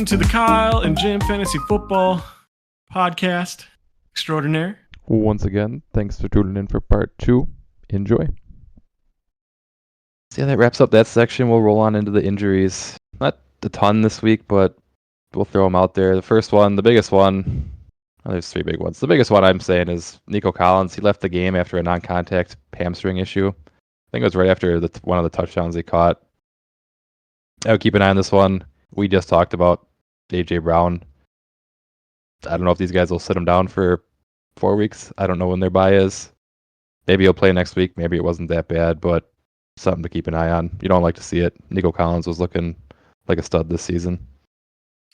to the Kyle and Jim Fantasy Football Podcast Extraordinaire. Once again, thanks for tuning in for part 2. Enjoy. So yeah, that wraps up that section. We'll roll on into the injuries. Not a ton this week, but we'll throw them out there. The first one, the biggest one, well, there's 3 big ones. The biggest one I'm saying is Nico Collins. He left the game after a non-contact hamstring issue. I think it was right after one of the touchdowns he caught. I would keep an eye on this one. We just talked about A.J. Brown. I don't know if these guys will sit him down for 4 weeks. I don't know when their bye is. Maybe he'll play next week. Maybe it wasn't that bad, but something to keep an eye on. You don't like to see it. Nico Collins was looking like a stud this season.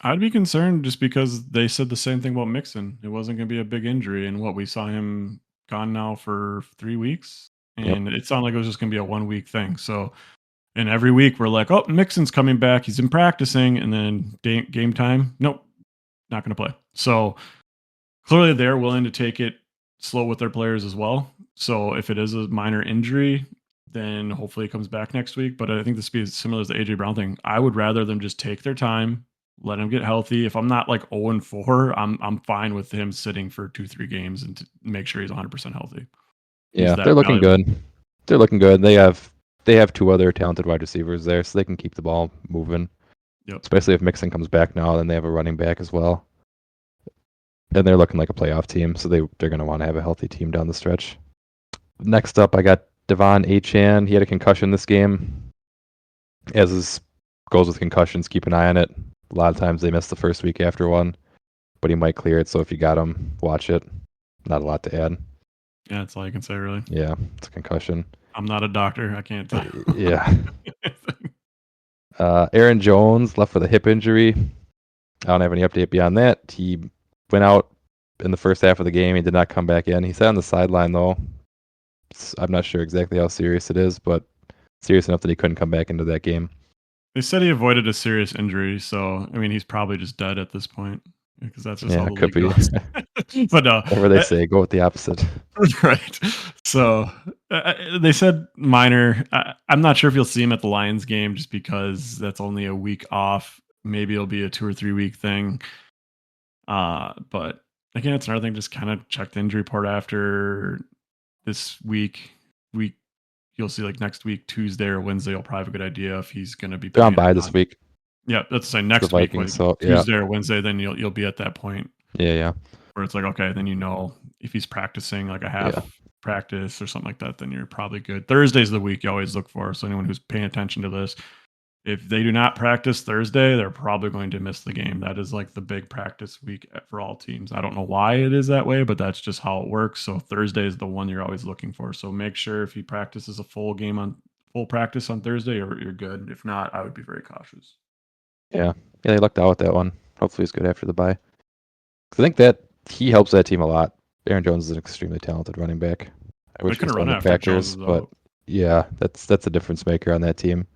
I'd be concerned just because they said the same thing about Mixon. It wasn't going to be a big injury, and we saw him gone now for 3 weeks, and It sounded like it was just going to be a 1 week thing. So, and every week we're like, oh, Mixon's coming back. He's been practicing, and then game time, nope, not going to play. So clearly they're willing to take it slow with their players as well. So if it is a minor injury, then hopefully it comes back next week. But I think this would be similar as the A.J. Brown thing. I would rather them just take their time, let him get healthy. If I'm not like 0-4, I'm fine with him sitting for 2-3 games and to make sure he's 100% healthy. Yeah, they're looking good. They're looking good. They have 2 other talented wide receivers there, so they can keep the ball moving. Yep. Especially if Mixon comes back now, then they have a running back as well. And they're looking like a playoff team, so they're going to want to have a healthy team down the stretch. Next up, I got Devon Achane. He had a concussion this game. As goes with concussions, keep an eye on it. A lot of times they miss the first week after one, but he might clear it, so if you got him, watch it. Not a lot to add. Yeah, that's all I can say, really. Yeah, it's a concussion. I'm not a doctor. I can't tell you. Yeah. Aaron Jones left with a hip injury. I don't have any update beyond that. He went out in the first half of the game. He did not come back in. He sat on the sideline, though. I'm not sure exactly how serious it is, but serious enough that he couldn't come back into that game. They said he avoided a serious injury, so I mean he's probably just dead at this point because that's just how the could league goes. But no, whatever they say, go with the opposite. Right. So they said minor. I'm not sure if you'll see him at the Lions game just because that's only a week off. Maybe it'll be a 2 or 3 week thing. But again, it's another thing. Just kind of check the injury report after this week. You'll see like next week, Tuesday or Wednesday, you'll probably have a good idea if he's going to be on bye this week. Yeah, that's the next the Vikings, week, so, Tuesday or Wednesday. Then you'll be at that point. Yeah. Where it's like, okay, then you know if he's practicing like a half practice or something like that, then you're probably good. Thursday's the week you always look for. So anyone who's paying attention to this, if they do not practice Thursday, they're probably going to miss the game. That is like the big practice week for all teams. I don't know why it is that way, but that's just how it works. So Thursday is the one you're always looking for. So make sure if he practices a full practice on Thursday, you're good. If not, I would be very cautious. Yeah, they lucked out with that one. Hopefully he's good after the bye. I think that he helps that team a lot. Aaron Jones is an extremely talented running back. I wish he was on the Packers, but yeah, that's a difference maker on that team.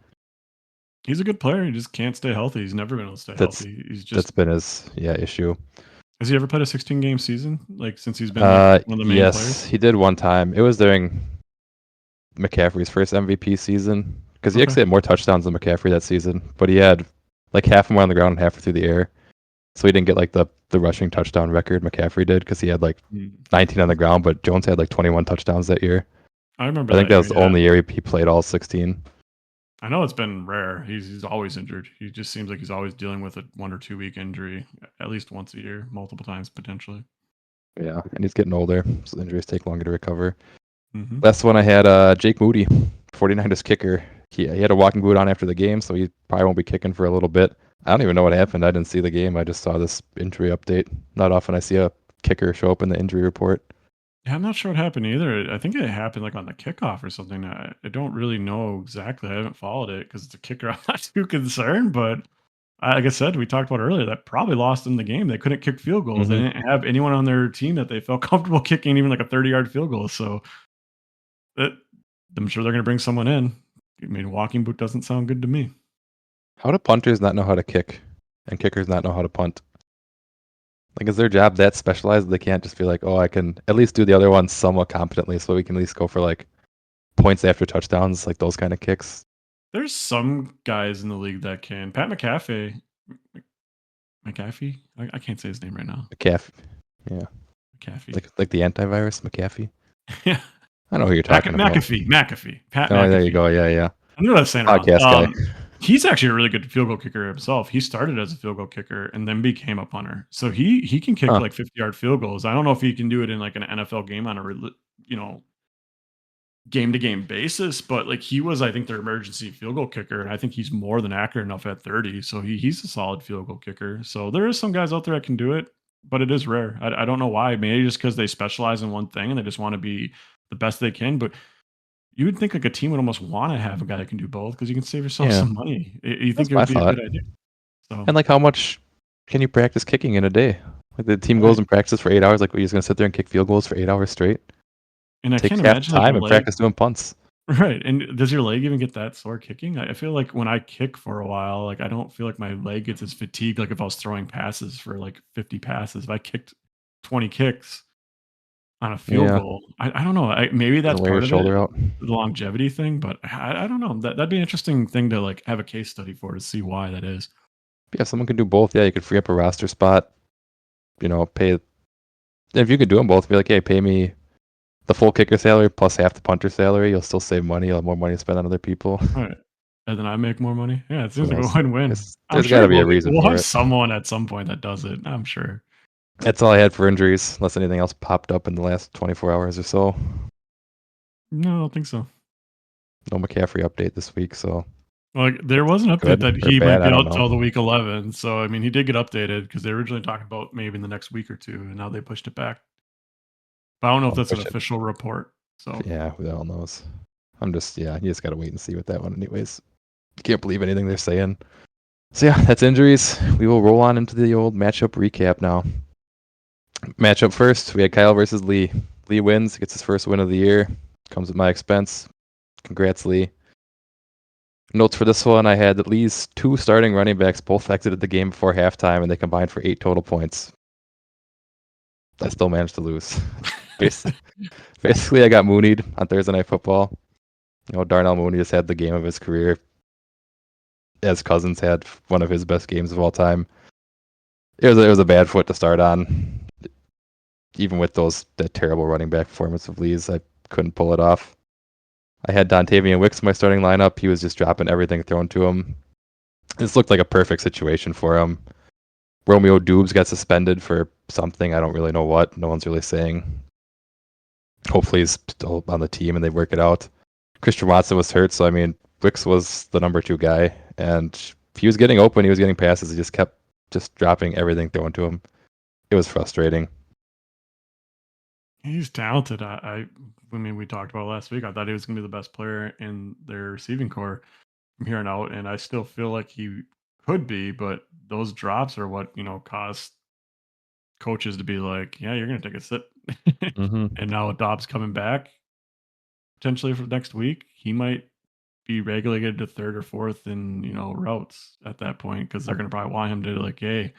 He's a good player. He just can't stay healthy. He's never been able to stay healthy. That's been his issue. Has he ever played a 16-game season? Like since he's been one of the main players? Yes, he did one time. It was during McCaffrey's first MVP season because he actually had more touchdowns than McCaffrey that season, but he had like half of them on the ground and half through the air. So he didn't get like the rushing touchdown record McCaffrey did because he had like 19 on the ground, but Jones had like 21 touchdowns that year. I remember. I think that was the only year he played all 16. I know it's been rare. He's always injured. He just seems like he's always dealing with a 1 or 2 week injury at least once a year, multiple times potentially. Yeah, and he's getting older, so injuries take longer to recover. Last one I had Jake Moody, 49ers kicker. He had a walking boot on after the game, so he probably won't be kicking for a little bit. I don't even know what happened. I didn't see the game. I just saw this injury update. Not often I see a kicker show up in the injury report. Yeah, I'm not sure what happened either. I think it happened like on the kickoff or something. I don't really know exactly. I haven't followed it because the kicker, I'm not too concerned. But like I said, we talked about earlier, that probably lost them the game. They couldn't kick field goals. They didn't have anyone on their team that they felt comfortable kicking even like a 30-yard field goal. So I'm sure they're going to bring someone in. I mean, walking boot doesn't sound good to me. How do punters not know how to kick and kickers not know how to punt? Like, is their job that specialized? They can't just be like, oh, I can at least do the other one somewhat competently so we can at least go for like points after touchdowns, like those kind of kicks. There's some guys in the league that can. Pat McAfee McAfee. I can't say his name right now. McAfee. Yeah, McAfee. like the antivirus McAfee. Yeah. I know who you're talking about. McAfee. Pat Oh, there you McAfee. go. Yeah, yeah. I knew I was saying it wrong. Podcast guy. He's actually a really good field goal kicker himself. He started as a field goal kicker and then became a punter. So he can kick Huh. like 50-yard field goals. I don't know if he can do it in like an NFL game on a game to game basis, but like he was, I think, their emergency field goal kicker, and I think he's more than accurate enough at 30. So he's a solid field goal kicker. So there is some guys out there that can do it, but it is rare. I don't know why. Maybe just because they specialize in one thing and they just want to be the best they can. But you would think like a team would almost want to have a guy that can do both because you can save yourself Yeah, some money. You that's think it my would be a thought. good idea? So And like, how much can you practice kicking in a day? Like the team goes right. and practices for 8 hours. Like, he's gonna sit there and kick field goals for 8 hours straight. And I Take can't half the imagine like time your and leg. practice doing punts. Right, and does your leg even get that sore kicking? I feel like when I kick for a while, like, I don't feel like my leg gets as fatigued, like, if I was throwing passes for, like, 50 passes. If I kicked 20 kicks on a field Yeah, goal, I don't know, maybe doesn't that's wear your part of it, shoulder out. the longevity thing, but I don't know. That'd be an interesting thing to, like, have a case study for to see why that is. Yeah, if someone can do both, yeah, you could free up a roster spot. Pay. If you could do them both, be like, hey, pay me the full kicker salary plus half the punter salary. You'll still save money. You'll have more money to spend on other people. Right, and then I make more money. Yeah, it Who seems like a knows? win-win. I'm There's got sure to be a reason we'll for have it. someone at some point that does it, I'm sure. That's all I had for injuries, unless anything else popped up in the last 24 hours or so. No, I don't think so. No McCaffrey update this week, so Like, there was an update good that or he might bad, be I don't out know. till the week 11. So, I mean, he did get updated because they were originally talking about maybe in the next week or two, and now they pushed it back. But I don't know if I'll that's an push it. official report. So, Yeah, who the hell knows? You just got to wait and see with that one, anyways. Can't believe anything they're saying. So, yeah, that's injuries. We will roll on into the old matchup recap now. Matchup first, we had Kyle versus Lee. Lee wins, gets his first win of the year. Comes at my expense. Congrats, Lee. Notes for this one, I had at least 2 starting running backs both exited the game before halftime, and they combined for 8 total points. I still managed to lose. Basically, I got moonied on Thursday Night Football. Darnell Mooney just had the game of his career, as Cousins had one of his best games of all time. It was a bad foot to start on. Even with that terrible running back performance of Lee's, I couldn't pull it off. I had Dontavian Wicks in my starting lineup. He was just dropping everything thrown to him. This looked like a perfect situation for him. Romeo Doubs got suspended for something. I don't really know what. No one's really saying. Hopefully he's still on the team and they work it out. Christian Watson was hurt, so I mean, Wicks was the number 2 guy, and he was getting open. He was getting passes. He just kept dropping everything thrown to him. It was frustrating. he's talented. I mean, we talked about it last week. I thought he was going to be the best player in their receiving core from here on out, and I still feel like he could be, but those drops are what, caused coaches to be like, yeah, you're going to take a sit. Mm-hmm. And now with Dobbs coming back potentially for next week, he might be relegated to third or fourth in, routes at that point because they're going to probably want him to like, hey,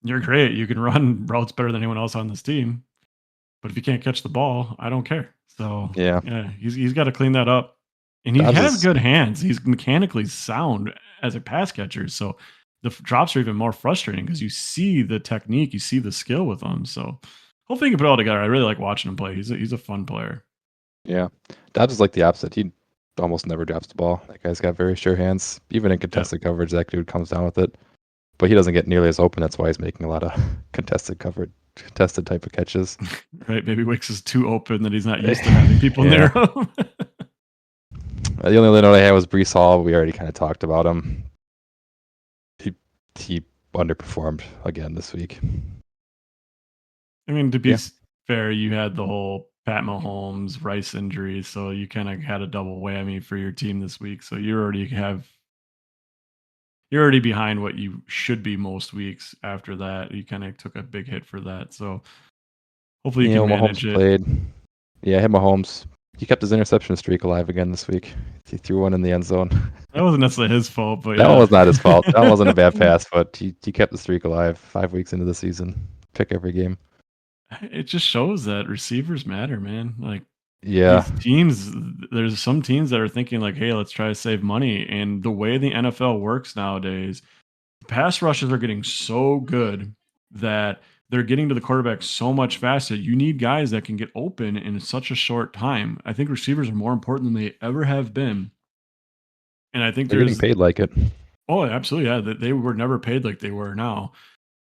you're great. You can run routes better than anyone else on this team. But if you can't catch the ball, I don't care. So Yeah, yeah, he's got to clean that up. And he Dobbs has is good hands. He's mechanically sound as a pass catcher. So the drops are even more frustrating because you see the technique, you see the skill with him. So hopefully he can put it all together. I really like watching him play. He's a fun player. yeah. Dobbs is like the opposite. He almost never drops the ball. That guy's got very sure hands. Even in Yeah. contested coverage, that dude comes down with it. But he doesn't get nearly as open. That's why he's making a lot of contested type of catches. Right. Maybe Wicks is too open that he's not used to having people near him. The only other note I had was Brees Hall. We already kind of talked about him. He underperformed again this week. I mean, to be fair, you had the whole Pat Mahomes, Rice injury, so you kind of had a double whammy for your team this week. So you're already behind what you should be most weeks after that. You kind of took a big hit for that. So hopefully you can manage Mahomes it. played. Yeah, I had Mahomes. He kept his interception streak alive again this week. He threw one in the end zone. That wasn't necessarily his fault, but That yeah. one was not his fault. That wasn't a bad pass, but he kept the streak alive 5 weeks into the season. Pick every game. It just shows that receivers matter, man. Like Yeah. these teams, there's some teams that are thinking like, hey, let's try to save money. And the way the NFL works nowadays, pass rushes are getting so good that they're getting to the quarterback so much faster. You need guys that can get open in such a short time. I think receivers are more important than they ever have been. And I think They're getting paid like it. Oh, absolutely. Yeah. They were never paid like they were now.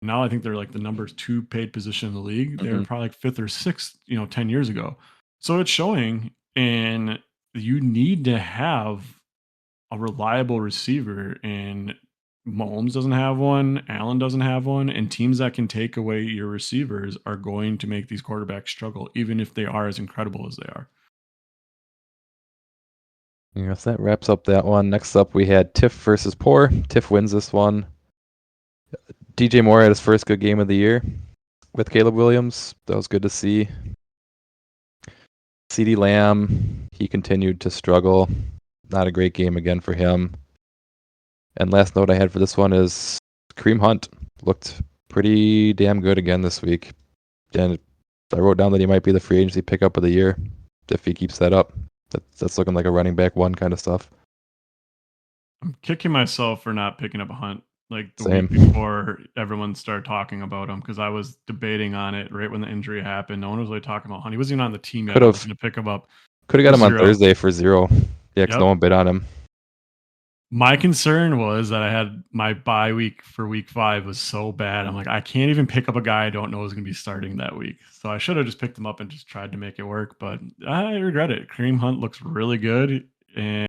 Now I think they're like the number 2 paid position in the league. They were probably like 5th or 6th, 10 years ago. So it's showing, and you need to have a reliable receiver, and Mahomes doesn't have one, Allen doesn't have one, and teams that can take away your receivers are going to make these quarterbacks struggle, even if they are as incredible as they are. Yes, that wraps up that one. Next up, we had Tiff versus Poor. Tiff wins this one. DJ Moore had his first good game of the year with Caleb Williams. That was good to see. CeeDee Lamb, he continued to struggle. Not a great game again for him. And last note I had for this one is Kareem Hunt looked pretty damn good again this week. And I wrote down that he might be the free agency pickup of the year if he keeps that up. That's looking like a running back one kind of stuff. I'm kicking myself for not picking up a Hunt like the Same. week before everyone started talking about him, because I was debating on it right when the injury happened. No one was really talking about Hunt. He wasn't even on the team yet. I was going to pick him up. Could have got him on 0. Thursday for 0. Yeah, because no one bid on him. My concern was that I had my bye week for week 5 was so bad. I'm like, I can't even pick up a guy I don't know is going to be starting that week. So I should have just picked him up and just tried to make it work. But I regret it. Kareem Hunt looks really good. And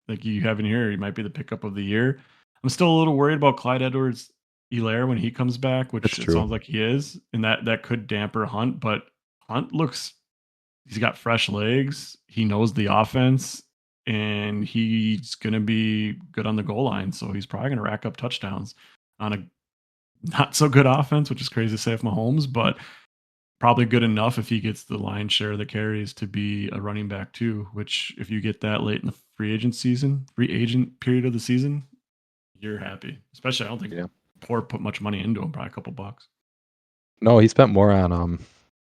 like you have in here, he might be the pickup of the year. I'm still a little worried about Clyde Edwards-Helaire when he comes back, which it sounds like he is. And that could damper Hunt. But Hunt he's got fresh legs. He knows the offense. And he's going to be good on the goal line. So he's probably going to rack up touchdowns on a not so good offense, which is crazy to say of Mahomes, but probably good enough if he gets the lion's share of the carries to be a running back too, which if you get that late in the free agent period of the season, you're happy. Especially, I don't think Poor put much money into him, probably a couple bucks. No, he spent more on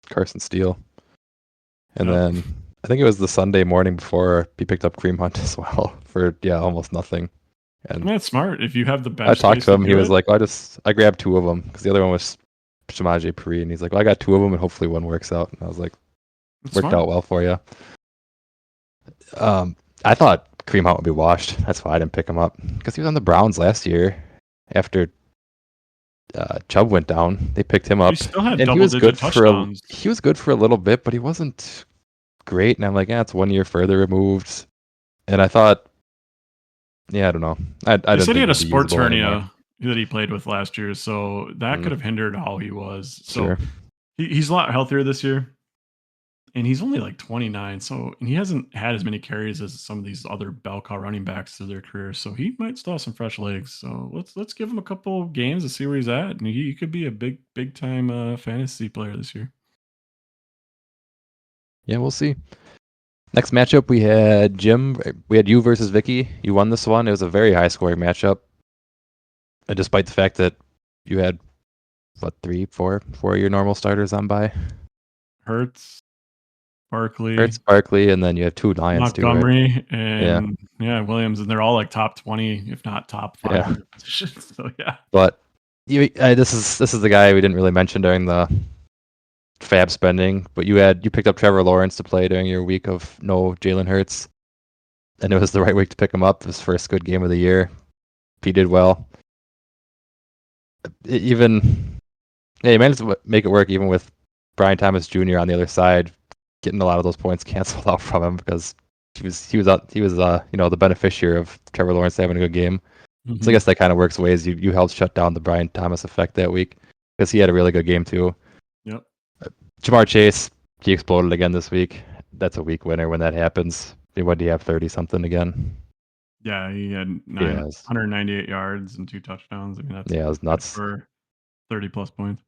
Carson Steele. And then I think it was the Sunday morning before he picked up Kareem Hunt as well for almost nothing. And that's smart. If you have the bench, I talked to him. He was like, I grabbed 2 of them because the other one was Samaje Perine, and he's like, well, I got 2 of them, and hopefully one works out. And I was like, worked out well for you. I thought Kareem Hunt would be washed. That's why I didn't pick him up, because he was on the Browns last year after Chubb went down. They picked him up, and he was good touchdowns. He was good for a little bit, but he wasn't great. And I'm like, it's 1 year further removed. And I thought, I don't know. I said he had a sports hernia that he played with last year, so that could have hindered how he was. So he's a lot healthier this year, and he's only like 29. So and he hasn't had as many carries as some of these other bell cow running backs through their career. So he might still have some fresh legs. So let's give him a couple games to see where he's at, and he could be a big time fantasy player this year. Yeah, we'll see. Next matchup, we had you versus Vicky. You won this one. It was a very high-scoring matchup. And despite the fact that you had, 4 of your normal starters on bye? Hurts, Barkley, and then you have 2 Lions too, right? Montgomery, and Williams, and they're all like top 20, if not top 500 positions. So But this is the guy we didn't really mention during the fab spending, but you picked up Trevor Lawrence to play during your week of no Jalen Hurts, and it was the right week to pick him up. His first good game of the year. He did well. He managed to make it work even with Brian Thomas Jr. on the other side, getting a lot of those points canceled out from him because he was the beneficiary of Trevor Lawrence having a good game. Mm-hmm. So I guess that kind of works ways. You helped shut down the Brian Thomas effect that week because he had a really good game too. Yep. Jamar Chase, he exploded again this week. That's a week winner when that happens. What do you have, 30-something again? Yeah, he had 198 yards and 2 touchdowns. I mean, that's it was nuts for 30-plus points.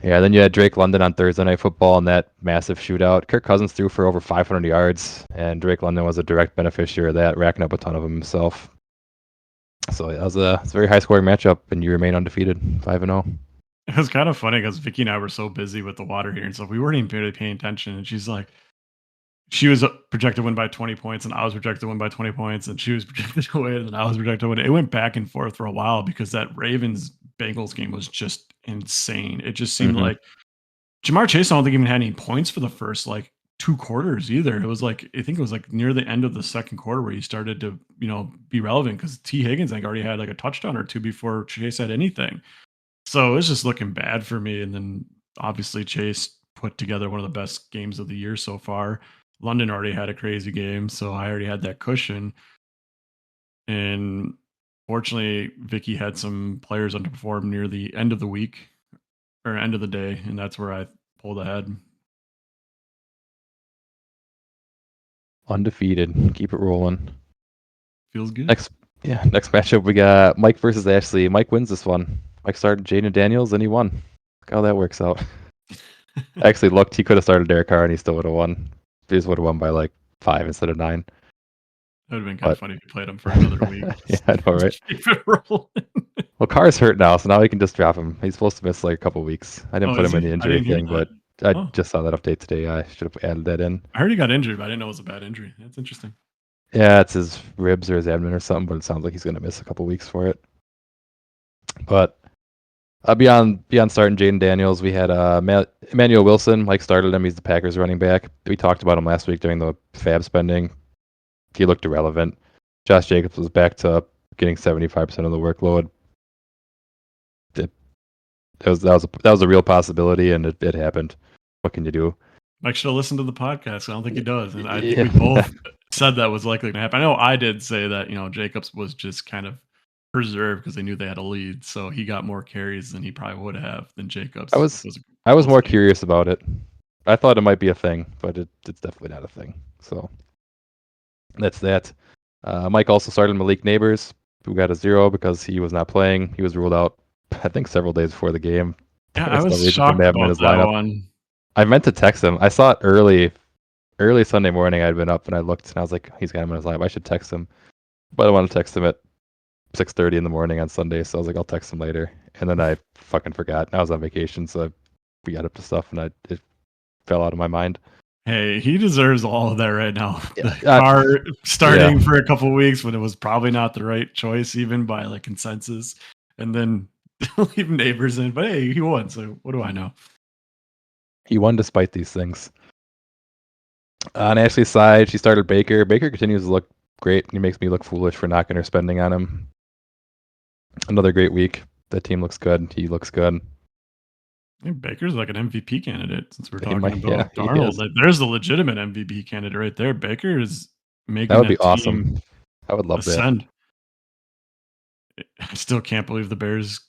Yeah, then you had Drake London on Thursday Night Football in that massive shootout. Kirk Cousins threw for over 500 yards, and Drake London was a direct beneficiary of that, racking up a ton of them himself. So it was a very high-scoring matchup, and you remain undefeated, 5-0. It was kind of funny because Vicky and I were so busy with the water here and stuff. We weren't even really paying attention. And she's like, she was projected to win by 20 points, and I was projected to win by 20 points, and she was projected to win, and I was projected to win. It went back and forth for a while because that Ravens Bengals game was just insane. It just seemed Mhm. like Jamar Chase, I don't think even had any points for the first like 2 quarters either. It was like I think it was like near the end of the second quarter where he started to be relevant because T Higgins like already had like a touchdown or two before Chase had anything. So it's just looking bad for me. And then obviously Chase put together one of the best games of the year so far. London already had a crazy game, so I already had that cushion. And fortunately, Vicky had some players underperform near the end of the week or end of the day, and that's where I pulled ahead. Undefeated. Keep it rolling. Feels good. Next, yeah, next matchup we got Mike versus Ashley. Mike wins this one. Mike started Jaden Daniels and he won. Look how that works out. I actually looked. He could have started Derek Carr and he still would have won. He just would have won by like 5 instead of 9. That would have been kind of But funny if you played him for another week. yeah, I know, right? Keep it rolling. Well, Carr's hurt now, so now we can just drop him. He's supposed to miss like a couple weeks. I didn't Oh, put is him in he? the I injury didn't hear thing, that. but I Oh, just saw that update today. I should have added that in. I heard he got injured, but I didn't know it was a bad injury. That's interesting. Yeah, it's his ribs or his abdomen or something, but it sounds like he's going to miss a couple weeks for it. But beyond starting Jaden Daniels, we had Emmanuel Wilson. Mike started him. He's the Packers running back. We talked about him last week during the fab spending. He looked irrelevant. Josh Jacobs was back to getting 75% of the workload. That was a real possibility, and it happened. What can you do? Mike should have listened to the podcast. I don't think he does, and I think Yeah, we both said that was likely to happen. I know I did say that Jacobs was just kind of preserved because they knew they had a lead, so he got more carries than he probably would have than I Jacobs. was It was a I was close more game. curious about it. I thought it might be a thing, but it's definitely not a thing. So that's that. Mike also started Malik Neighbors, who got a 0 because he was not playing. He was ruled out, I think, several days before the game. Yeah, There I was no was reason for him to shocked have him in about his that lineup. one. I meant to text him. I saw it early Sunday morning. I'd been up and I looked and I was like, he's got him in his lineup. I should text him, but I want to text him at 6:30 in the morning on Sunday. So I was like, I'll text him later. And then I fucking forgot. I was on vacation, so we got up to stuff and it fell out of my mind. Hey, he deserves all of that right now. Yeah, The car yeah. starting for a couple weeks when it was probably not the right choice, even by like consensus, and then leave neighbors in. But hey, he won, so what do I know? He won despite these things. On Ashley's side, she started Baker. Baker continues to look great. He makes me look foolish for not getting her spending on him. Another great week. That team looks good. He looks good. I think Baker's like an MVP candidate since we're He talking might, yeah, about he Darnold. is. Like, there's the legitimate MVP candidate right there. Baker is That making would be that team awesome. I would love that. ascend. I still can't believe the Browns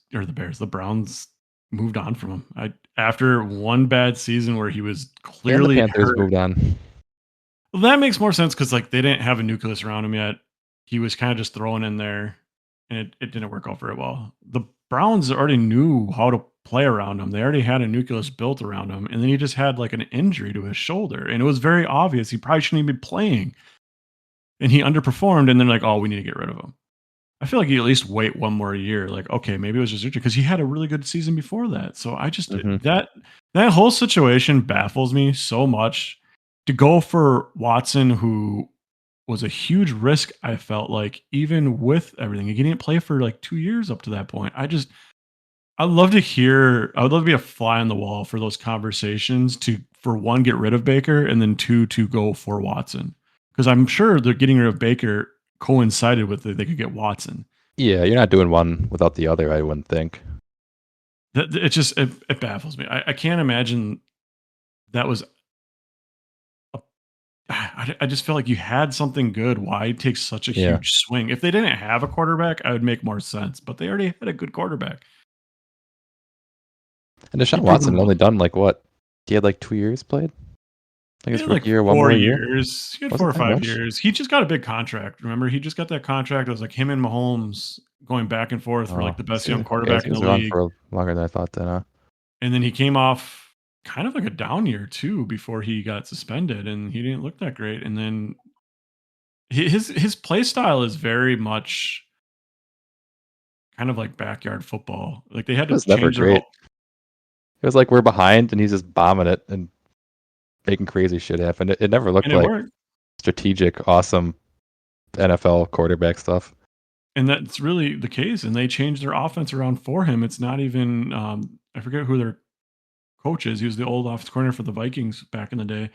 moved on from him. After one bad season where he was And the clearly Panthers hurt. moved on. Well, that makes more sense because like they didn't have a nucleus around him yet. He was kind of just thrown in there, and it didn't work out very well. The Browns already knew how to play around him. They already had a nucleus built around him, and then he just had like an injury to his shoulder, and it was very obvious he probably shouldn't even be playing. And he underperformed, and then like, oh, we need to get rid of him. I feel like you at least wait one more year. Like, okay, maybe it was just injury because he had a really good season before that. So I just Hmm. that whole situation baffles me so much. To go for Watson, who was a huge risk, I felt like even with everything, he didn't play for like 2 years up to that point. I'd love to hear. I would love to be a fly on the wall for those conversations. To for one, get rid of Baker, and then two, to go for Watson because I'm sure they're getting rid of Baker coincided with it. They could get Watson. Yeah, you're not doing one without the other, I wouldn't think. It baffles me. I can't imagine that was. I just feel like you had something good. Why take such a Yeah. huge swing? If they didn't have a quarterback, I would make more sense. But they already had a good quarterback. And Deshaun He proved Watson them had wrong. only done like what? He had like 2 years played? Like He his had like rookie year, one four more year? years. He had Was four it or that 5 much? years. He just got a big contract. Remember, he just got that contract. It was like him and Mahomes going back and forth for Oh, like the best so young okay, so quarterback he in the was around league. for longer than I thought then, huh? And then he came off kind of like a down year too before he got suspended, and he didn't look that great. And then his play style is very much kind of like backyard football. Like they had It to was never change their great. whole. It was like we're behind and he's just bombing it and making crazy shit happen. It never looked And it like worked. strategic, awesome NFL quarterback stuff. And that's really the case. And they changed their offense around for him. It's not even I forget who their coach is. He was the old offense coordinator for the Vikings back in the day.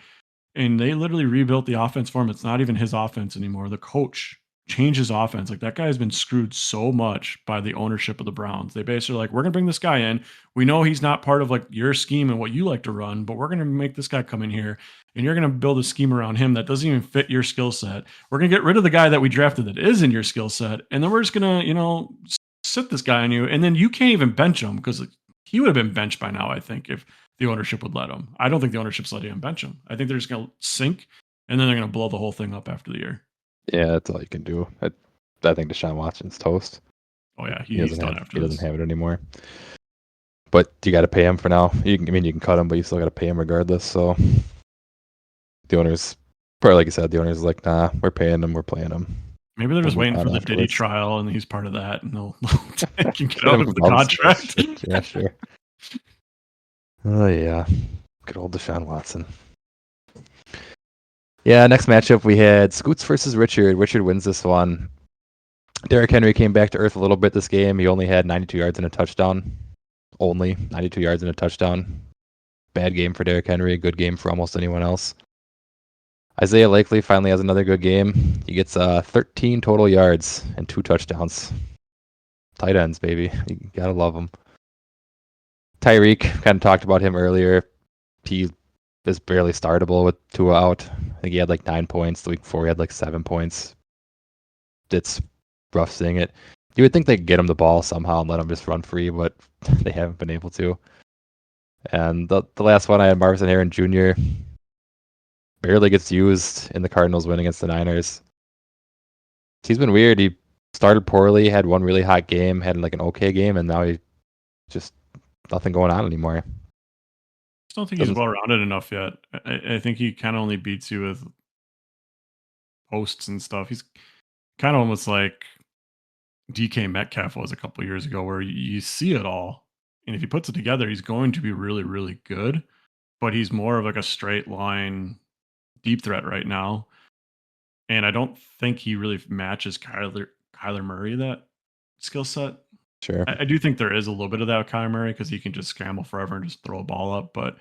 And they literally rebuilt the offense for him. It's not even his offense anymore. The coach changed his offense. Like that guy has been screwed so much by the ownership of the Browns. They basically like, we're gonna bring this guy in. We know he's not part of like your scheme and what you like to run, but we're gonna make this guy come in here and you're gonna build a scheme around him that doesn't even fit your skill set. We're gonna get rid of the guy that we drafted that is in your skill set, and then we're just gonna, sit this guy on you, and then you can't even bench him because he would have been benched by now, I think, if the ownership would let him. I don't think the ownership's letting him bench him. I think they're just going to sink, and then they're going to blow the whole thing up after the year. Yeah, that's all you can do. I think Deshaun Watson's toast. Oh yeah, He he's doesn't done have after he this. doesn't have it anymore. But you got to pay him for now. You can cut him, but you still got to pay him regardless. So the owners, probably like you said, the owners are like, nah, we're paying him, we're playing him. Maybe they're We'll just move waiting on for the Diddy afterwards. trial, and he's part of that, and they'll can get Get out him of for the bumps. contract. Yeah, sure. Oh yeah, good old Deshaun Watson. Yeah, next matchup we had Scoots versus Richard. Richard wins this one. Derrick Henry came back to earth a little bit this game. He only had 92 yards and a touchdown. Only 92 yards and a touchdown. Bad game for Derrick Henry. Good game for almost anyone else. Isaiah Likely finally has another good game. He gets 13 total yards and 2 touchdowns. Tight ends, baby. You gotta love them. Tyreek, kind of talked about him earlier. He is barely startable with Tua out. I think he had like 9 points. The week before he had like 7 points. It's rough seeing it. You would think they'd get him the ball somehow and let him just run free, but they haven't been able to. And the last one I had Marvin Harrison Jr. barely gets used in the Cardinals win against the Niners. He's been weird. He started poorly, had one really hot game, had like an okay game, and now he just nothing going on anymore. I just don't think he's Doesn't well rounded enough yet. I think he kind of only beats you with posts and stuff. He's kind of almost like DK Metcalf was a couple years ago, where you see it all, and if he puts it together, he's going to be really, really good. But he's more of like a straight line deep threat right now, and I don't think he really matches Kyler Murray that skill set. sure. I do think there is a little bit of that with Kyler Murray because he can just scramble forever and just throw a ball up, but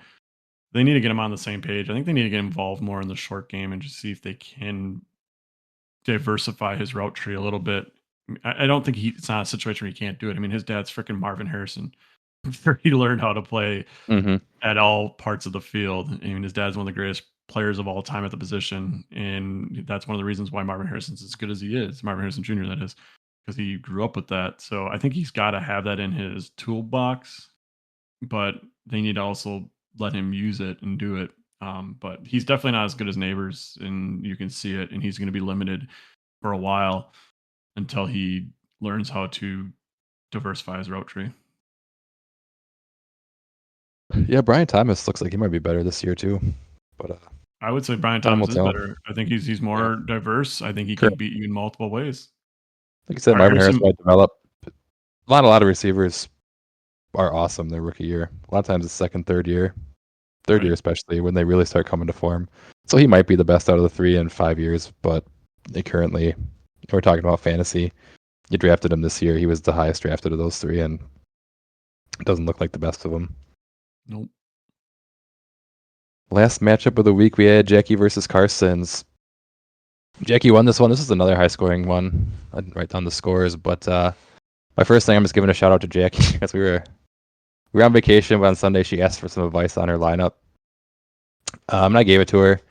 they need to get him on the same page. I think they need to get involved more in the short game and just see if they can diversify his route tree a little bit. I don't think it's not a situation where he can't do it. I mean, his dad's freaking Marvin Harrison. He learned how to play Mm-hmm. at all parts of the field. I mean, his dad's one of the greatest players of all time at the position, and that's one of the reasons why Marvin Harrison's as good as he is. Marvin Harrison Jr. That is, because he grew up with that. So I think he's got to have that in his toolbox, but they need to also let him use it and do it. But he's definitely not as good as Neighbors, and you can see it. And he's going to be limited for a while until he learns how to diversify his route tree. Yeah, Brian Thomas looks like he might be better this year too. But I would say Brian time will Thomas is tell. better. I think he's Yeah. more diverse. I think he can Correct. beat you in multiple ways. Like I said, Marvin Harris Harrison, might develop. A lot of receivers are awesome their rookie year. A lot of times it's second, third year right? especially when they really start coming to form. So he might be the best out of the 3 in 5 years, but they currently, we're talking about fantasy. You drafted him this year. He was the highest drafted of those 3, and it doesn't look like the best of them. Nope. Last matchup of the week, we had Jackie versus Carson's. Jackie won this one. This is another high scoring one. I didn't write down the scores, but my first thing, I'm just giving a shout out to Jackie because we were on vacation, but on Sunday she asked for some advice on her lineup. And I gave it to her,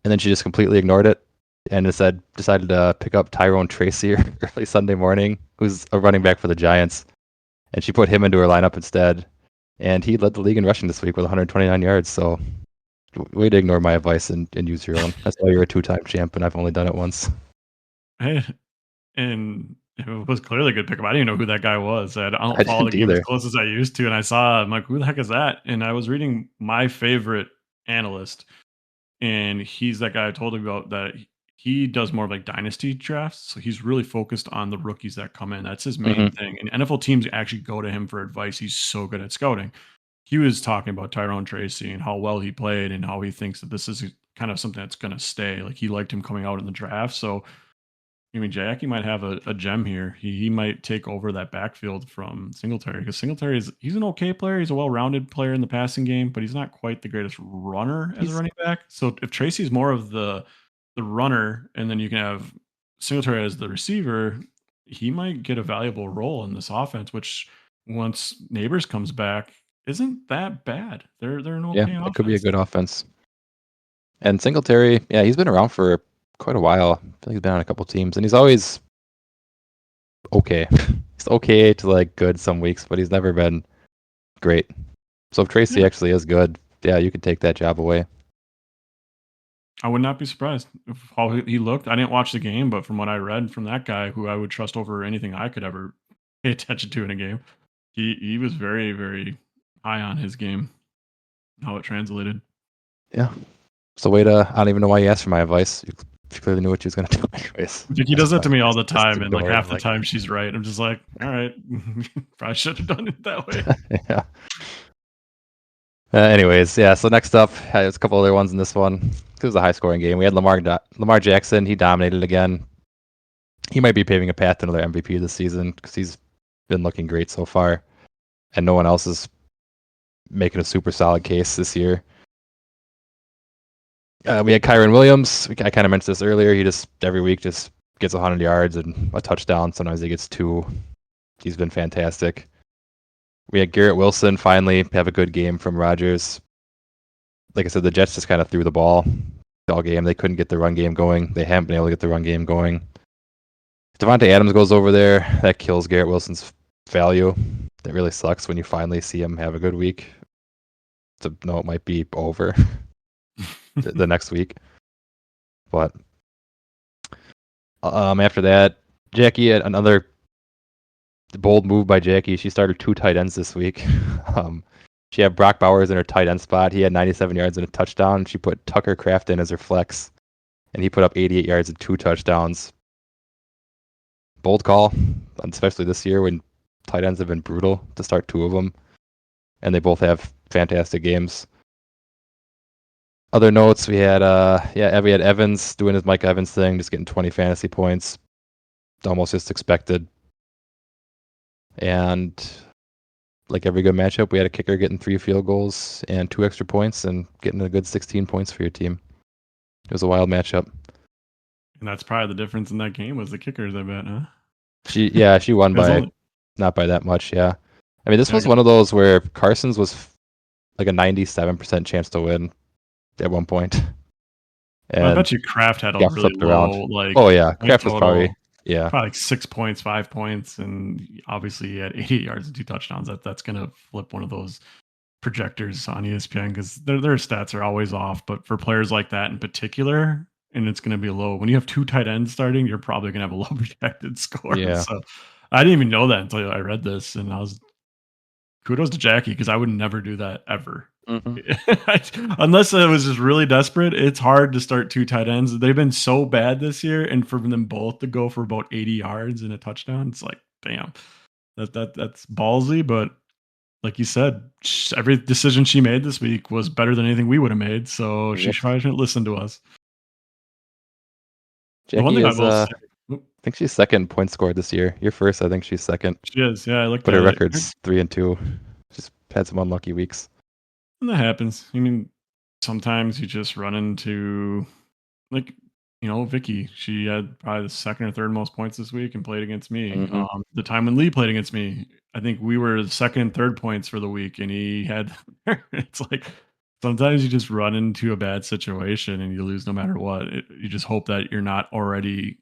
and then she just completely ignored it and instead decided to pick up Tyrone Tracy early Sunday morning, who's a running back for the Giants, and she put him into her lineup instead. And he led the league in rushing this week with 129 yards. So way to ignore my advice and use your own. That's why you're a 2-time champ, and I've only done it once. Hey, and it was clearly a good pickup. I didn't even know who that guy was. I don't I follow the didn't game as either. close as I used to, and I saw, I'm like, who the heck is that? And I was reading my favorite analyst, and he's that guy I told you about that he does more of like dynasty drafts. So he's really focused on the rookies that come in. That's his main Mm-hmm. thing. And NFL teams actually go to him for advice. He's so good at scouting. he was talking about Tyrone Tracy and how well he played and how he thinks that this is kind of something that's going to stay. Like he liked him coming out in the draft. So, I mean, Jackie might have a gem here. He might take over that backfield from Singletary because Singletary he's an okay player. He's a well-rounded player in the passing game, but he's not quite the greatest runner as a He's running back. So if Tracy's more of the runner, and then you can have Singletary as the receiver, he might get a valuable role in this offense. Which once Neighbors comes back, isn't that bad. They're an Yeah, okay it could be a offense. good offense. And Singletary, yeah, he's been around for quite a while. I feel like he's been on a couple teams, and he's always okay. He's okay to like good some weeks, but he's never been great. So if Tracy Yeah, actually is good, yeah, you could take that job away. I would not be surprised if how he looked. I didn't watch the game, but from what I read from that guy, who I would trust over anything I could ever pay attention to in a game, he was very very high on his game, how it translated. Yeah. So wait, I don't even know why you asked for my advice. You clearly knew what you was gonna do anyways. Vicky Just, does that to me all the just time, and like ignore it. half the Like, time she's right. I'm just like, all right, probably should have done it that way. yeah. Anyways, yeah. So next up, there's a couple other ones in this one. It was a high-scoring game. We had Lamar Jackson. He dominated again. He might be paving a path to another MVP this season because he's been looking great so far, and no one else is making a super solid case this year. We had Kyron Williams. I kind of mentioned this earlier. He just every week just gets 100 yards and a touchdown. Sometimes he gets 2. He's been fantastic. We had Garrett Wilson finally have a good game from Rodgers. Like I said, the Jets just kind of threw the ball all game. They couldn't get the run game going. They haven't been able to get the run game going. Devontae Adams goes over there. That kills Garrett Wilson's value. That really sucks when you finally see him have a good week. To know it might be over the next week. But after that, Jackie had another bold move by Jackie. She started 2 tight ends this week. She had Brock Bowers in her tight end spot. He had 97 yards and a touchdown. She put Tucker Kraft in as her flex, and he put up 88 yards and 2 touchdowns. Bold call, especially this year when tight ends have been brutal to start 2 of them, and they both have fantastic games. Other notes, we had Evans doing his Mike Evans thing, just getting 20 fantasy points, almost just expected. And like every good matchup, we had a kicker getting 3 field goals and 2 extra points and getting a good 16 points for your team. It was a wild matchup. And that's probably the difference in that game was the kickers, I bet, huh? She won by Only, not by that much, yeah. I mean, this yeah, was one of those where Carson's was like a 97% chance to win at one point. I And bet you Kraft had a got really flipped around. low Oh yeah, point Kraft was total, probably like 6 points, 5 points, and obviously he had 88 yards and 2 touchdowns. That's gonna flip one of those projectors on ESPN because their stats are always off. But for players like that in particular, and it's going to be low. When you have 2 tight ends starting, you're probably going to have a low projected score. yeah. So I didn't even know that until I read this, and I was kudos to Jackie because I would never do that ever. Mhm. Unless I was just really desperate, it's hard to start 2 tight ends. They've been so bad this year, and for them both to go for about 80 yards and a touchdown, it's like, damn, that's ballsy. But like you said, every decision she made this week was better than anything we would have made. So she Yep. probably shouldn't listen to us. The one Jackie thing I is will say, I think she's second in points scored this year. You're first, I think she's second. she is. Yeah, I looked But at her it. record's 3-2. She's had some unlucky weeks. And that happens. I mean, sometimes you just run into, like, Vicky. She had probably the second or third most points this week and played against me. Hmm. The time when Lee played against me, I think we were the second and third points for the week, and he had. It's like sometimes you just run into a bad situation and you lose no matter what. You just hope that you're not already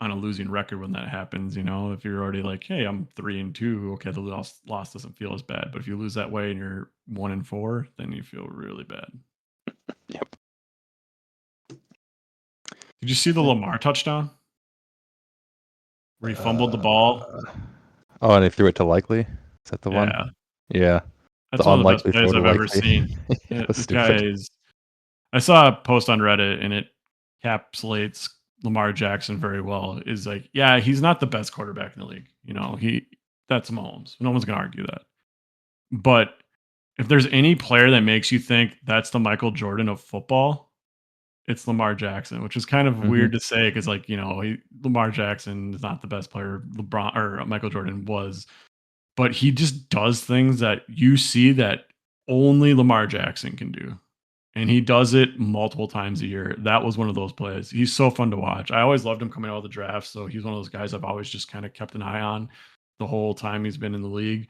on a losing record when that happens. If you're already like, hey, I'm 3-2, okay, the loss doesn't feel as bad. But if you lose that way and you're 1-4, then you feel really bad. Yep. Did you see the Lamar touchdown where he fumbled the ball? Oh, and they threw it to Likely? Is that the one? Yeah, Yeah. that's The one of the best unlikely throw plays to I've ever Likely. seen. It was This guy stupid. is. I saw a post on Reddit and it encapsulates Lamar Jackson very well. Is like, yeah, he's not the best quarterback in the league. That's Mahomes. No one's gonna argue that. But if there's any player that makes you think that's the Michael Jordan of football, it's Lamar Jackson, which is kind of Hmm. weird to say because, like, Lamar Jackson is not the best player LeBron or Michael Jordan was, but he just does things that you see that only Lamar Jackson can do. And he does it multiple times a year. That was one of those plays. He's so fun to watch. I always loved him coming out of the draft. So he's one of those guys I've always just kind of kept an eye on the whole time he's been in the league.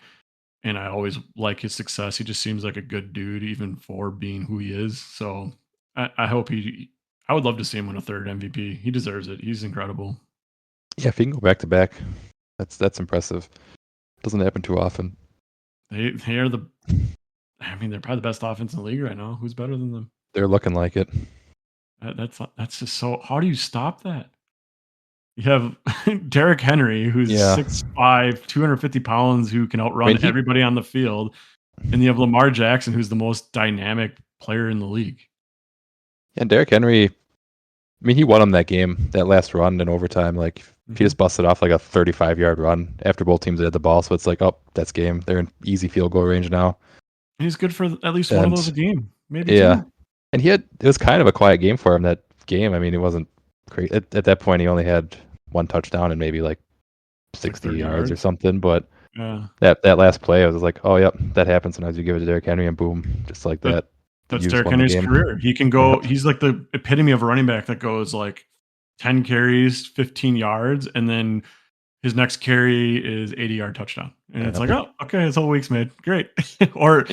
And I always like his success. He just seems like a good dude, even for being who he is. So I hope I would love to see him win a third MVP. He deserves it. He's incredible. Yeah, if he can go back to back, that's impressive. Doesn't happen too often. They are they're probably the best offense in the league right now. Who's better than them? They're looking like it. That's just so. How do you stop that? You have Derrick Henry, who's Yeah. 6'5", 250 pounds, who can outrun he everybody on the field. And you have Lamar Jackson, who's the most dynamic player in the league. and Derrick Henry, I mean, he won him that game, that last run in overtime. Like, he just busted off like a 35-yard run after both teams had the ball. So it's like, oh, that's game. They're in easy field goal range now. And he's good for at least one of those a game, maybe Yeah. two. And it was kind of a quiet game for him, that game. I mean, it wasn't great. At that point, he only had one touchdown and maybe like 60 30 yards or yards. something. But Yeah. that last play, I was like, oh, yep, that happens sometimes. You give it to Derrick Henry and boom, just like that. That's Derrick Henry's career. He can go. He's like the epitome of a running back that goes like 10 carries, 15 yards, and then his next carry is 80-yard touchdown. And it's like, oh, okay, his whole week's made. Great. Or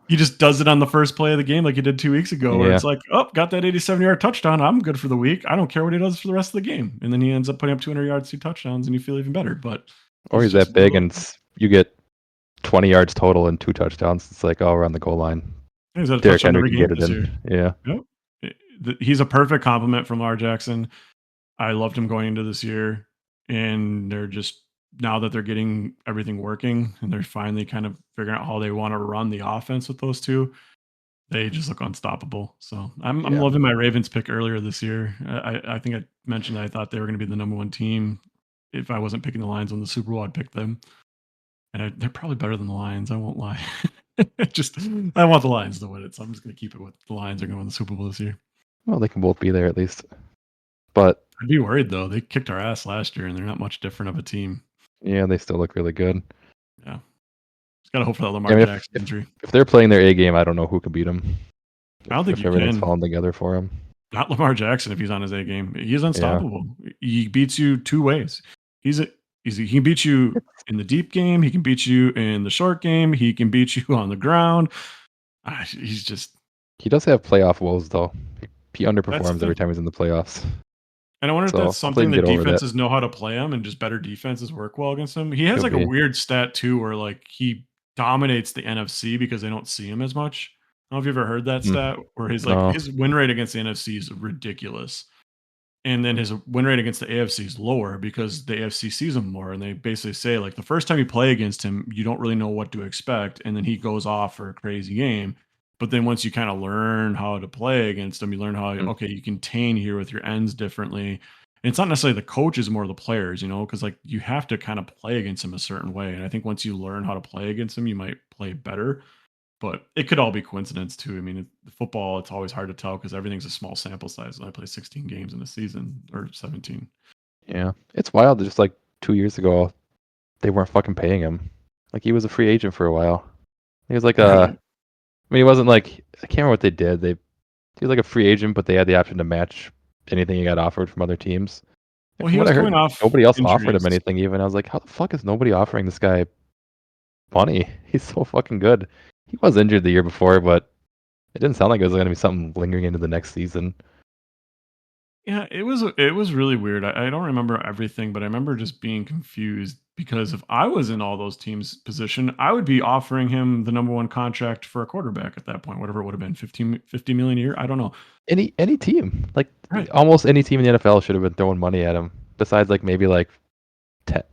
he just does it on the first play of the game like he did 2 weeks ago, where it's like, oh, got that 87-yard touchdown. I'm good for the week. I don't care what he does for the rest of the game. And then he ends up putting up 200 yards, 2 touchdowns, and you feel even better. But or he's that big and you get 20 yards total and 2 touchdowns. It's like, oh, we're on the goal line. He's had a Derrick touchdown Henry every can game get it this in. year. Yeah. Yep. He's a perfect compliment from Lamar Jackson. I loved him going into this year, and they're just, now that they're getting everything working and they're finally kind of figuring out how they want to run the offense with those two, they just look unstoppable. So I'm loving my Ravens pick earlier this year. I think I mentioned that I thought they were going to be the number one team. If I wasn't picking the Lions on the Super Bowl, I'd pick them. And they're probably better than the Lions. I won't lie. I want the Lions to win it, so I'm just going to keep it with the Lions are going to win the Super Bowl this year. Well, they can both be there at least. But I'd be worried though. They kicked our ass last year, and they're not much different of a team. yeah, they still look really good. Yeah, just gotta hope for that Lamar Jackson injury. If they're playing their A game, I don't know who can beat them. I don't think if everything's falling together for him. Not Lamar Jackson if he's on his A game. He's unstoppable. Yeah. He beats you 2 ways. He can beat you in the deep game. He can beat you in the short game. He can beat you on the ground. He's just. He does have playoff woes though. He underperforms every time he's in the playoffs. And I wonder if that's something that defenses know how to play him, and just better defenses work well against him. He has like a weird stat too, where like he dominates the NFC because they don't see him as much. I don't know if you've ever heard that stat, where his win rate against the NFC is ridiculous. And then his win rate against the AFC is lower because the AFC sees him more. And they basically say, like, the first time you play against him, you don't really know what to expect. And then he goes off for a crazy game. But then once you kind of learn how to play against him, you learn how, okay, you contain here with your ends differently. And it's not necessarily the coaches, more the players, because like you have to kind of play against him a certain way. And I think once you learn how to play against him, you might play better. But it could all be coincidence too. I mean, football, it's always hard to tell because everything's a small sample size. I play 16 games in a season, or 17. Yeah, it's wild. Just like 2 years ago, they weren't fucking paying him. Like, he was a free agent for a while. He was like I mean, he wasn't like, I can't remember what they did. He was like a free agent, but they had the option to match anything he got offered from other teams. Well, he was coming off. Nobody else offered him anything. Even I was like, how the fuck is nobody offering this guy money? He's so fucking good. He was injured the year before, but it didn't sound like it was going to be something lingering into the next season. Yeah, it was really weird. I don't remember everything, but I remember just being confused because if I was in all those teams' position, I would be offering him the number one contract for a quarterback at that point, whatever it would have been, 50 million a year. I don't know. Any team, like almost any team in the NFL should have been throwing money at him. Besides, like maybe like 10,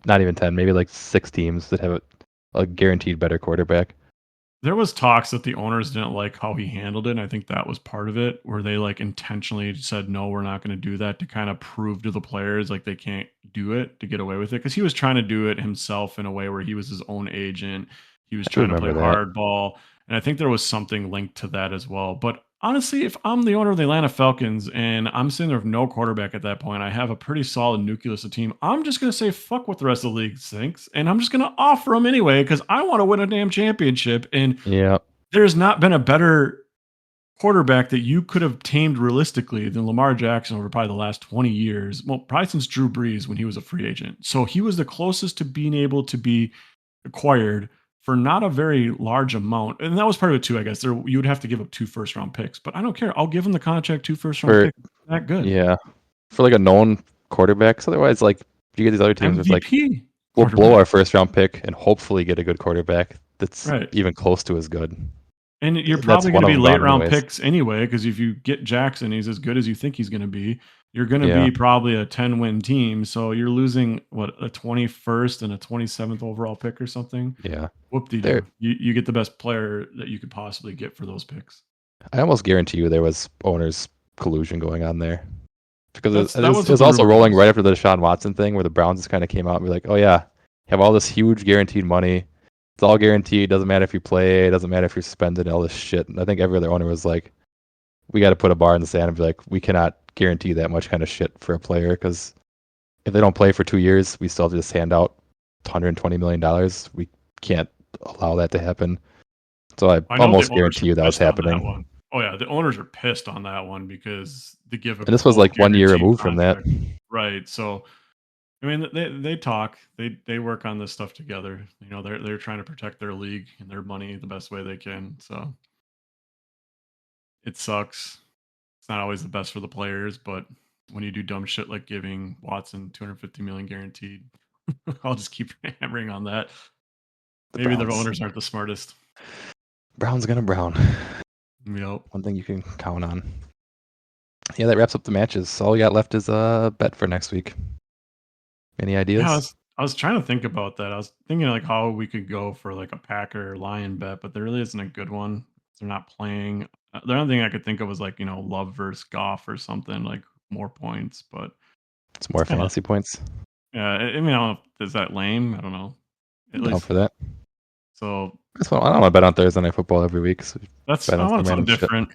not even 10, maybe like 6 teams that have a guaranteed better quarterback. There was talks that the owners didn't like how he handled it, and I think that was part of it, where they like intentionally said, no, we're not going to do that, to kind of prove to the players like they can't do it, to get away with it, because he was trying to do it himself in a way where he was his own agent. He was trying to play hardball, And I think there was something linked to that as well. But honestly, if I'm the owner of the Atlanta Falcons and I'm sitting there with no quarterback at that point, I have a pretty solid nucleus of team. I'm just going to say fuck what the rest of the league thinks, and I'm just going to offer them anyway because I want to win a damn championship. And Yeah. there's not been a better quarterback that you could have tamed realistically than Lamar Jackson over probably the last 20 years. Well, probably since Drew Brees when he was a free agent. So he was the closest to being able to be acquired for not a very large amount. And that was part of it too, I guess. You would have to give up 2 first-round picks, but I don't care. I'll give him the contract, 2 first-round For picks. That good. yeah, for like a known quarterback. 'Cause otherwise, like you get these other teams, it's like MVP we'll blow quarterback. our first round pick and hopefully get a good quarterback that's Right. even close to as good. And you're That's probably one going to of be them late gone round anyways. picks anyway, because if you get Jackson, he's as good as you think he's going to be. You're going to Yeah. be probably a 10-win team. So you're losing, what, a 21st and a 27th overall pick or something? Yeah. Whoop-de-doo. You get the best player that you could possibly get for those picks. I almost guarantee you there was owners collusion going on there. Because That was it what was the also rumor rolling was. right after the Deshaun Watson thing where the Browns just kind of came out and be like, oh yeah, have all this huge guaranteed money. It's all guaranteed. Doesn't matter if you play. It doesn't matter if you're suspended. All this shit. And I think every other owner was like, we got to put a bar in the sand and be like, we cannot guarantee that much kind of shit for a player because if they don't play for 2 years, we still have to just hand out $120 million. We can't allow that to happen. So I I know almost the owners guarantee are you that was pissed on that happening. one. Oh, yeah, the owners are pissed on that one because they give a And this was quote like 1 year guaranteed removed from that. contract. Right. So I mean, they talk, they work on this stuff together. You know, they're trying to protect their league and their money the best way they can. So it sucks. It's not always the best for the players, but when you do dumb shit like giving Watson 250 million guaranteed, I'll just keep hammering on that. The Maybe the Browns. owners aren't the smartest. Brown's gonna brown. Yep. One thing you can count on. Yeah, that wraps up the matches. All we got left is a bet for next week. Any Yeah, ideas? I was trying to think about that. I was thinking like how we could go for like a Packer Lion bet, but there really isn't a good one. They're not playing. The only thing I could think of was like, Love versus Goff or something, like more points, but It's it's more kind of, fantasy points. yeah, I mean, I don't know, is that lame? I don't know. I'm At down least, for that. so I don't want to bet on Thursday Night Football every week. So bet I on some want random something shit. different.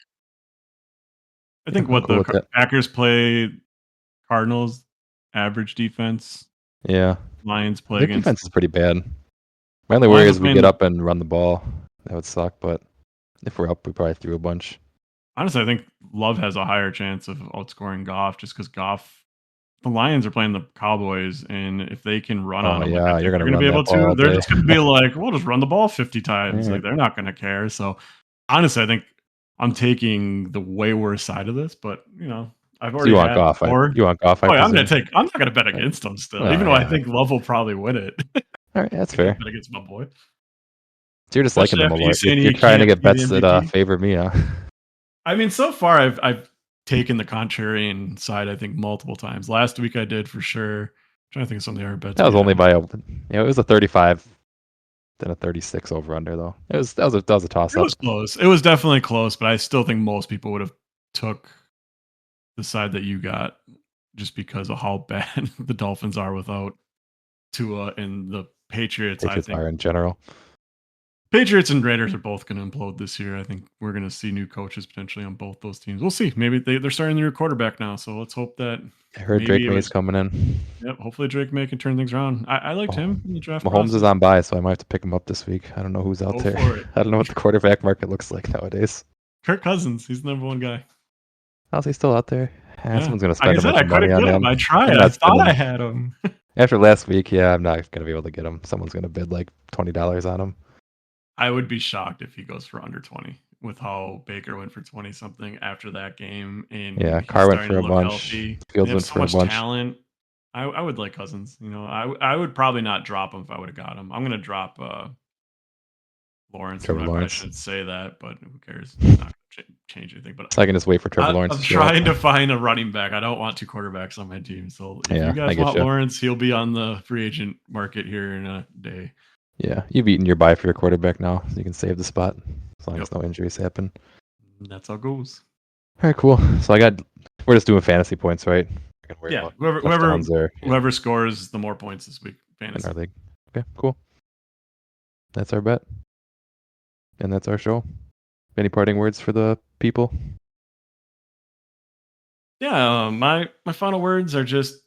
I Yeah, think I'm what cool the with that. Packers play Cardinals average defense, Yeah, Lions play their against defense is pretty bad. My only worry Lions are is we get playing. up and run the ball. That would suck, but if we're up, we probably threw a bunch. Honestly, I think Love has a higher chance of outscoring Goff just because the Lions are playing the Cowboys, and if they can run on Oh them like I yeah, you're think gonna they're going to run be that able ball to, all they're day. just going to be like, we'll just run the ball 50 times. All Like right. they're not going to care. So honestly, I think I'm taking the way worse side of this, but I've So you already want had Goff? before. You want Goff? I Oh yeah, presume. I'm not going to bet All right. against them still, even Well, though I yeah. think Love will probably win it. All right, that's I can't fair. bet against my boy, So you're just liking especially them a after you lot. saying You're he trying to can't get be the bets that MVP. favor me, huh? I mean, so far I've taken the contrarian side, I think, multiple times. Last week I did for sure. I'm trying to think of some of the other bets That we was only had. by it was a 35, then a 36 over under though. That was a toss It up. was close. It was definitely close, but I still think most people would have took the side that you got just because of how bad the Dolphins are without Tua, and the Patriots. I Patriots think are in general. Patriots and Raiders are both going to implode this year. I think we're going to see new coaches potentially on both those teams. We'll see. Maybe they're starting their quarterback now, so let's hope that I heard maybe Drake it May is was. coming in. Yep. Hopefully Drake May can turn things around. I liked Oh, him in the draft Mahomes is process. on bye, so I might have to pick him up this week. I don't know who's out Go there. for it. I don't know what the quarterback market looks like nowadays. Kirk Cousins. He's the number one guy. How's he still out there? Yeah. Someone's gonna Like spend I a said, bunch I of money couldn't on get him. him. I I'm tried. I not thought I spending. had him. After last week, yeah, I'm not gonna be able to get him. Someone's gonna bid like $20 on him. I would be shocked if he goes for under 20 with how Baker went for 20 something after that game, and Yeah, he's Carr went starting for to a look bunch. healthy. They Fields have went so for a much bunch. talent. I would like Cousins. I would probably not drop him if I would have got him. I'm going to drop Lawrence. I Trevor probably Lawrence. shouldn't say that, but who cares? It's not going to change anything. But So I can just wait for Trevor Lawrence I'm to show up. trying to find a running back. I don't want 2 quarterbacks on my team. So if Yeah, you I guys get want you. Lawrence, he'll be on the free agent market here in a day. Yeah, you've eaten your bye for your quarterback now, so you can save the spot as long Yep. as no injuries happen. That's how it goes. All right, cool. So we're just doing fantasy points, right? We're gonna worry Yeah, about touchdowns or whoever scores the more points this week, in fantasy. our league. Okay, cool. That's our bet. And that's our show. Any parting words for the people? Yeah, my final words are just,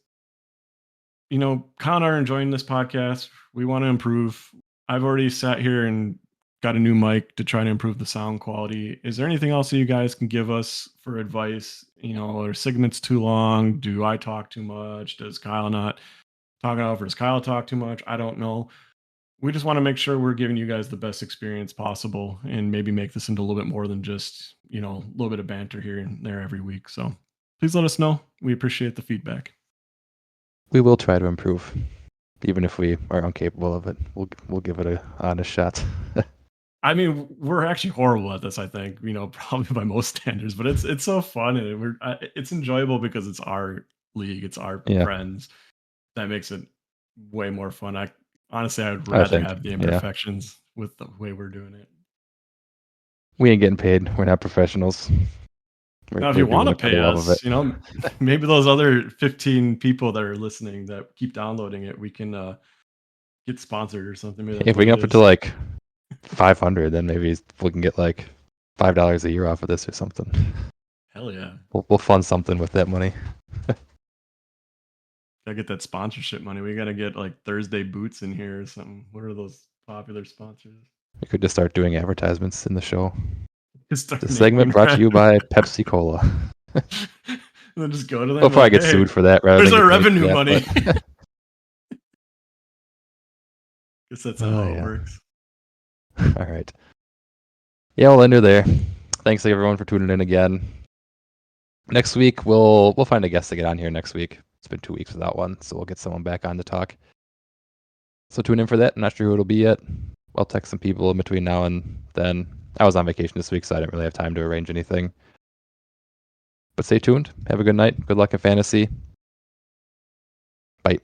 Kyle and I are enjoying this podcast. We want to improve. I've already sat here and got a new mic to try to improve the sound quality. Is there anything else that you guys can give us for advice? Are segments too long? Do I talk too much? Does Kyle not talk enough? Or does Kyle talk too much? I don't know. We just want to make sure we're giving you guys the best experience possible and maybe make this into a little bit more than just, a little bit of banter here and there every week. So please let us know. We appreciate the feedback. We will try to improve, even if we are incapable of it. We'll give it a honest shot. I mean, we're actually horrible at this, I think, probably by most standards, but it's so fun and it's enjoyable because it's our league, it's our friends. That makes it way more fun. Honestly, I'd rather have the imperfections with the way we're doing it. We ain't getting paid. We're not professionals. Now, if you want to pay us, maybe those other 15 people that are listening that keep downloading it, we can get sponsored or something. Maybe if we get up to like 500, then maybe we can get like $5 a year off of this or something. Hell yeah. We'll fund something with that money. Gotta get that sponsorship money. We gotta get like Thursday Boots in here or something. What are those popular sponsors? We could just start doing advertisements in the show. The segment brought to you by Pepsi Cola. And then just go to them. We'll probably get sued for that. Where's our revenue money? Guess that's how it works. All right. Yeah, we'll end her there. Thanks everyone for tuning in again. Next week we'll find a guest to get on here next week. It's been 2 weeks without one, so we'll get someone back on to talk. So tune in for that. I'm not sure who it'll be yet. I'll text some people in between now and then. I was on vacation this week, so I didn't really have time to arrange anything. But stay tuned. Have a good night. Good luck in fantasy. Bye.